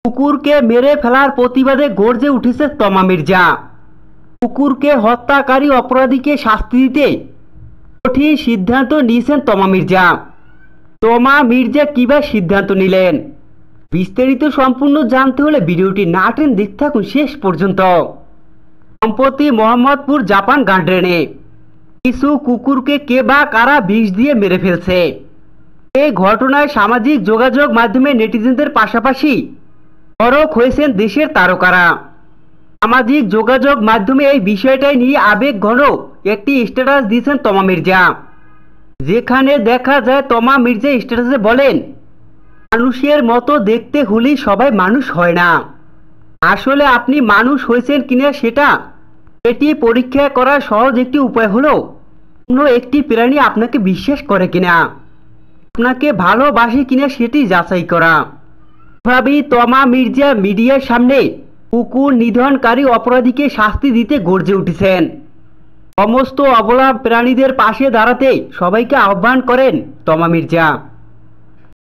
কুকুরকে মেরে ফেলার প্রতিবাদে গর্জে উঠেছে তমা মির্জা। কুকুরকে হত্যাকারী অপরাধীকে শাস্তি দিতে কঠিন সিদ্ধান্ত নিয়েছেন তমা মির্জা। তমা মির্জা কিভাবে সিদ্ধান্ত নিলেন, বিস্তারিত সম্পূর্ণ জানতে হলে ভিডিওটি না টেনে দেখতে থাকুন শেষ পর্যন্ত। সম্প্রতি মোহাম্মদপুর জাপান গার্ডেনে কিছু কুকুরকে কে বা কারা বিষ দিয়ে মেরে ফেলছে। এই ঘটনায় সামাজিক যোগাযোগ মাধ্যমে নেটিজেনদের পাশাপাশি সরব হয়েছেন দেশের তারকারা। সামাজিক যোগাযোগ মাধ্যমে এই বিষয়টাই নিয়ে আবেগ ঘন একটি স্ট্যাটাস দিয়েছেন তমা মির্জা, যেখানে দেখা যায় তমা মির্জা স্ট্যাটাসে বলেন, মানুষের মতো দেখতে হলেই সবাই মানুষ হয় না। আসলে আপনি মানুষ হয়েছেন কিনা সেটি পরীক্ষা করার সহজ একটি উপায় হলো অন্য একটি প্রাণী আপনাকে বিশ্বাস করে কিনা, আপনাকে ভালোবাসে কিনা সেটি যাচাই করা। এভাবেই তমা মির্জা মিডিয়ার সামনে কুকুর নিধনকারী অপরাধীকে শাস্তি দিতে গর্জে উঠেছেন। সমস্ত অবলা প্রাণীদের পাশে দাঁড়াতে সবাইকে আহ্বান করেন তমা মির্জা।